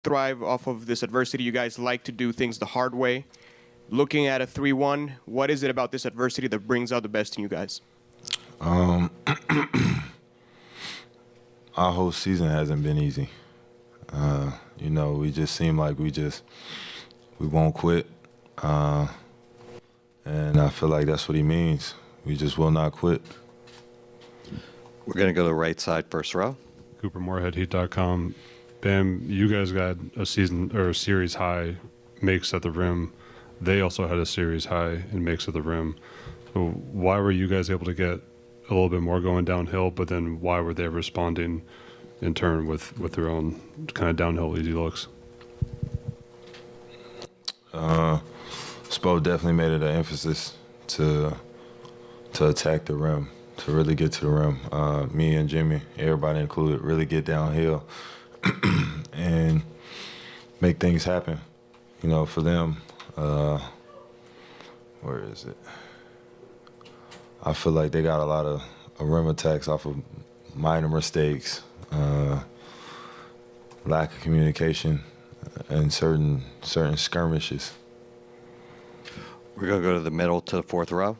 thrive off of this adversity. You guys like to do things the hard way. Looking at a 3-1, what is it about this adversity that brings out the best in you guys? Our whole season hasn't been easy. We just seem like we won't quit. And I feel like that's what he means. We just will not quit. We're going to go to the right side, first row. Cooper Moorhead, Heat.com. Bam, you guys got a season or a series high makes at the rim. They also had a series high in makes at the rim. So why were you guys able to get a little bit more going downhill, but then why were they responding in turn with their own kind of downhill easy looks? Spo definitely made it an emphasis to attack the rim, to really get to the rim. Me and Jimmy, everybody included, really get downhill and make things happen. For them, where is it? I feel like they got a lot of rim attacks off of minor mistakes, lack of communication, and certain skirmishes. We're going to go to the middle to the fourth row.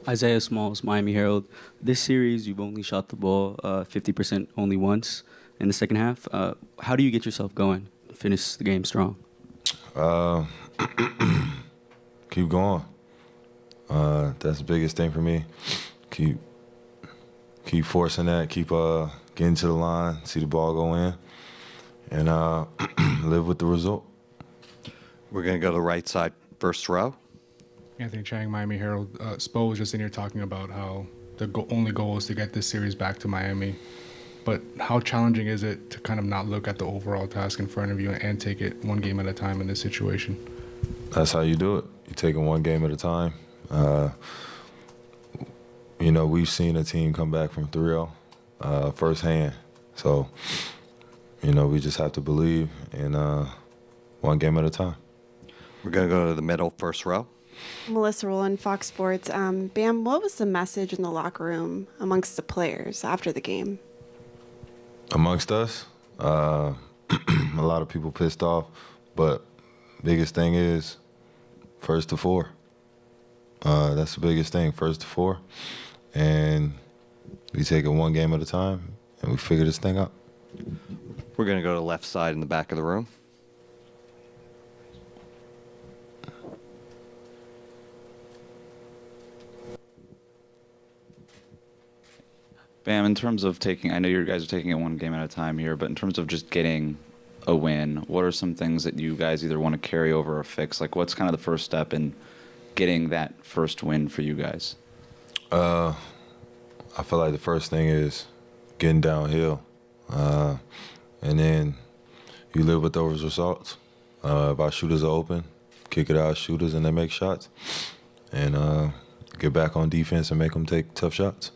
Isaiah Smalls, Miami Herald. This series, you've only shot the ball 50% only once in the second half. How do you get yourself going, finish the game strong? Keep going. That's the biggest thing for me. Keep forcing that. Keep getting to the line. See the ball go in, and live with the result. We're going to go to the right side, first row. Anthony Chang, Miami Herald. Spo was just in here talking about how the only goal is to get this series back to Miami. But how challenging is it to kind of not look at the overall task in front of you and take it one game at a time in this situation? That's how you do it. You take it one game at a time. We've seen a team come back from 3-0 firsthand. So, we just have to believe in one game at a time. We're going to go to the middle, first row. Melissa Rowland, Fox Sports. Bam, what was the message in the locker room amongst the players after the game? Amongst us, a lot of people pissed off, but biggest thing is first to four. That's the biggest thing, first to four. And we take it one game at a time, and we figure this thing out. We're going to go to the left side in the back of the room. Bam, in terms of I know you guys are taking it one game at a time here, but in terms of just getting a win, what are some things that you guys either want to carry over or fix? Like, what's kind of the first step in getting that first win for you guys? I feel like the first thing is getting downhill. And then you live with those results. If our shooters are open, kick it out shooters and they make shots. And get back on defense and make them take tough shots.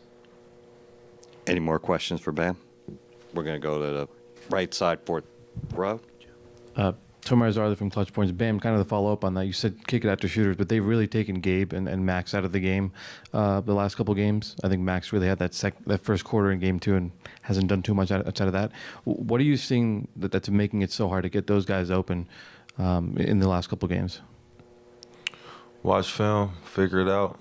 Any more questions for Bam? We're going to go to the right side, fourth row. Tomer Azarli from Clutch Points. Bam, kind of the follow-up on that. You said kick it after shooters, but they've really taken Gabe and Max out of the game the last couple games. I think Max really had that first quarter in game 2 and hasn't done too much outside of that. What are you seeing that's making it so hard to get those guys open in the last couple games? Watch film, figure it out.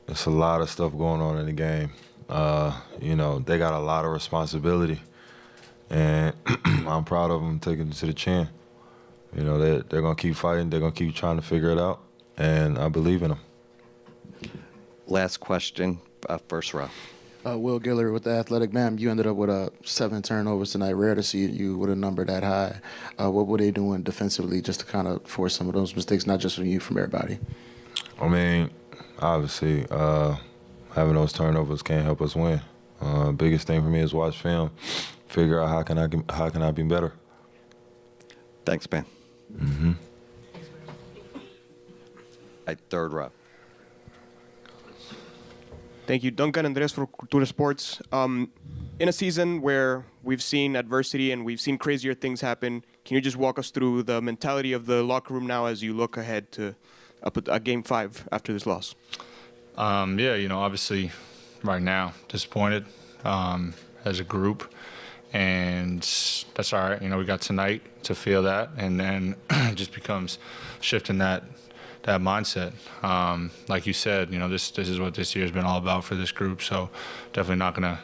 There's a lot of stuff going on in the game. They got a lot of responsibility. And I'm proud of them taking it to the chin. They're going to keep fighting. They're going to keep trying to figure it out. And I believe in them. Last question, first row. Will Guillory with The Athletic. Bam, you ended up with 7 turnovers tonight. Rare to see you with a number that high. What were they doing defensively just to kind of force some of those mistakes, not just from you, from everybody? I mean, obviously, having those turnovers can't help us win. Biggest thing for me is watch film, figure out how can I be better. Thanks, man. Mm-hmm. Third row. Thank you. Duncan Andres for Cultura Sports. In a season where we've seen adversity and we've seen crazier things happen, can you just walk us through the mentality of the locker room now as you look ahead to a Game 5 after this loss? Obviously right now disappointed as a group. and that's all right. We got tonight to feel that, and then it just becomes shifting that mindset. Like you said, this is what this year's been all about for this group. So definitely not gonna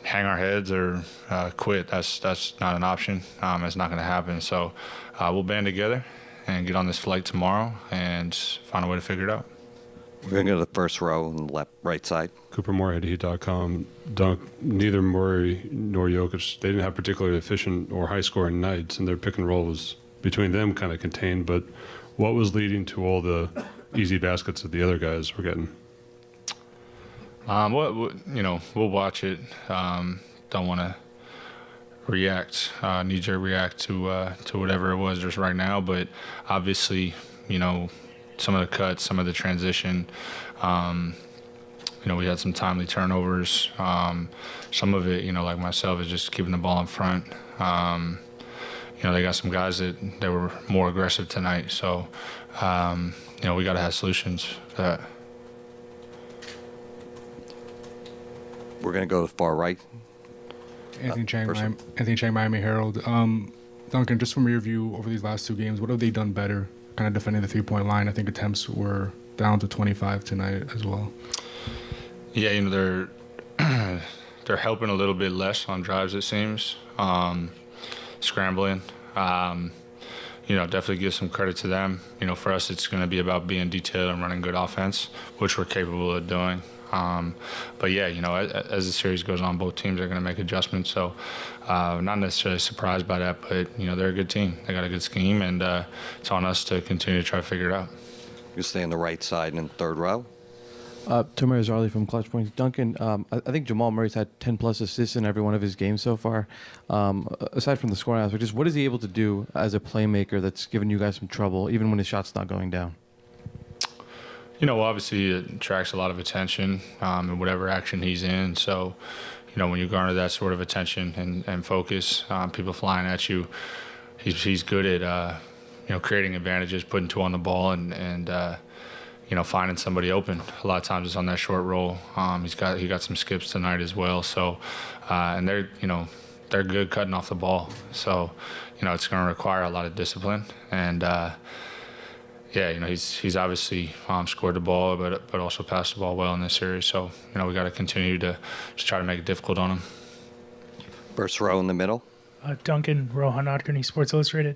hang our heads or quit. That's not an option. It's not gonna happen. So we'll band together and get on this flight tomorrow and find a way to figure it out. We're going to go to the first row on the right side. Cooper Moore, heat.com. Dunk, neither Murray nor Jokic, they didn't have particularly efficient or high-scoring nights, and their pick and roll was between them kind of contained. But what was leading to all the easy baskets that the other guys were getting? We'll watch it. Don't want to knee-jerk react to whatever it was just right now. But obviously, some of the cuts, some of the transition. We had some timely turnovers. Some of it, like myself, is just keeping the ball in front. They got some guys that were more aggressive tonight. So, we got to have solutions for that. We're going to go to the far right. Anthony Chang, Miami Herald. Duncan, just from your view over these last two games, what have they done better? Kind of defending the three-point line. I think attempts were down to 25 tonight as well. Yeah, they're helping a little bit less on drives, it seems. Scrambling. Definitely give some credit to them. For us, it's going to be about being detailed and running good offense, which we're capable of doing. But yeah, as the series goes on, both teams are going to make adjustments. So not necessarily surprised by that, but, they're a good team. They got a good scheme, and it's on us to continue to try to figure it out. You stay on the right side in the third row. Tomer Zarley from Clutch Points. Duncan, I think Jamal Murray's had 10-plus assists in every one of his games so far. Aside from the scoring aspect, just what is he able to do as a playmaker that's given you guys some trouble, even when his shot's not going down? Obviously it attracts a lot of attention in whatever action he's in. So, when you garner that sort of attention and focus, people flying at you, he's good at, creating advantages, putting two on the ball, and finding somebody open. A lot of times it's on that short roll. He got some skips tonight as well. So, and they're good cutting off the ball. So, it's going to require a lot of discipline. And, he's obviously scored the ball, but also passed the ball well in this series. So, we got to continue to just try to make it difficult on him. First row in the middle. Duncan, Rohan Nadkarni, Sports Illustrated.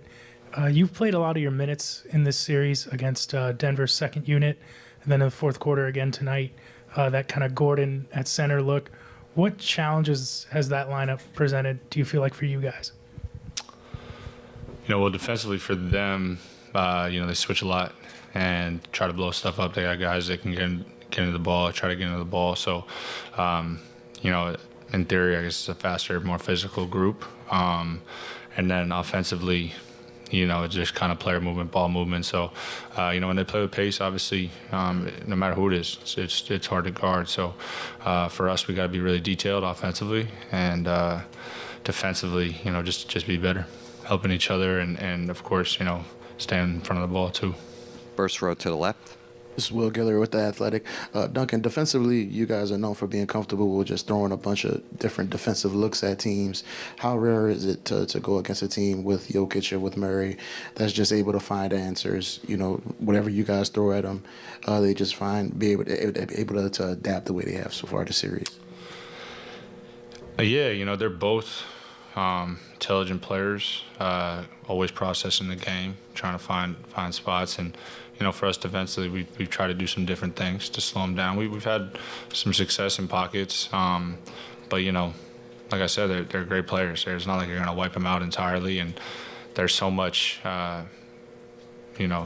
You've played a lot of your minutes in this series against Denver's second unit, and then in the fourth quarter again tonight, that kind of Gordon at center look. What challenges has that lineup presented, do you feel like, for you guys? Well, defensively for them, they switch a lot and try to blow stuff up. They got guys that can get into the ball, try to get into the ball. So, in theory, I guess it's a faster, more physical group. And then offensively, it's just kind of player movement, ball movement. So, when they play with pace, obviously, no matter who it is, it's hard to guard. So, for us, we got to be really detailed offensively and defensively. Just be better, helping each other, and of course, staying in front of the ball too. First row to the left. This is Will Giller with The Athletic. Duncan, defensively, you guys are known for being comfortable with just throwing a bunch of different defensive looks at teams. How rare is it to go against a team with Jokic or with Murray that's just able to find answers? Whatever you guys throw at them, they just be able to adapt the way they have so far this series. They're both intelligent players, always processing the game, trying to find spots. And, for us defensively, we've tried to do some different things to slow them down. We've had some success in pockets, but, like I said, they're great players. It's not like you're going to wipe them out entirely, and there's so much, the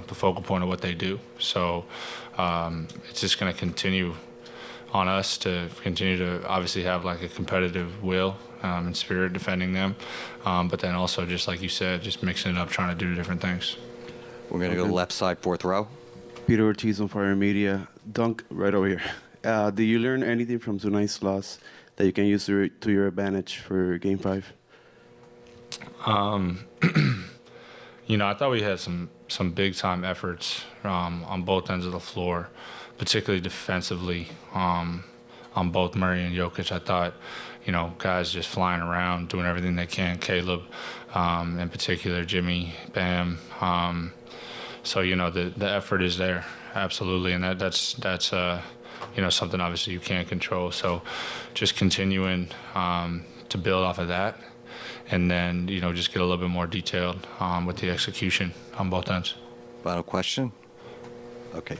focal point of what they do. So it's just going to continue on us to continue to obviously have like a competitive will and spirit defending them, but then also, just like you said, just mixing it up, trying to do different things. We're going to go left side, fourth row. Peter Ortiz on Fire Media. Dunk, right over here. Did you learn anything from tonight's loss that you can use to your advantage for Game 5? I thought we had some big-time efforts on both ends of the floor, particularly defensively on both Murray and Jokic. I thought, guys just flying around, doing everything they can. Caleb, in particular, Jimmy, Bam. So the effort is there, absolutely, and that's something obviously you can't control. So just continuing to build off of that, and then just get a little bit more detailed with the execution on both ends. Final question. Okay.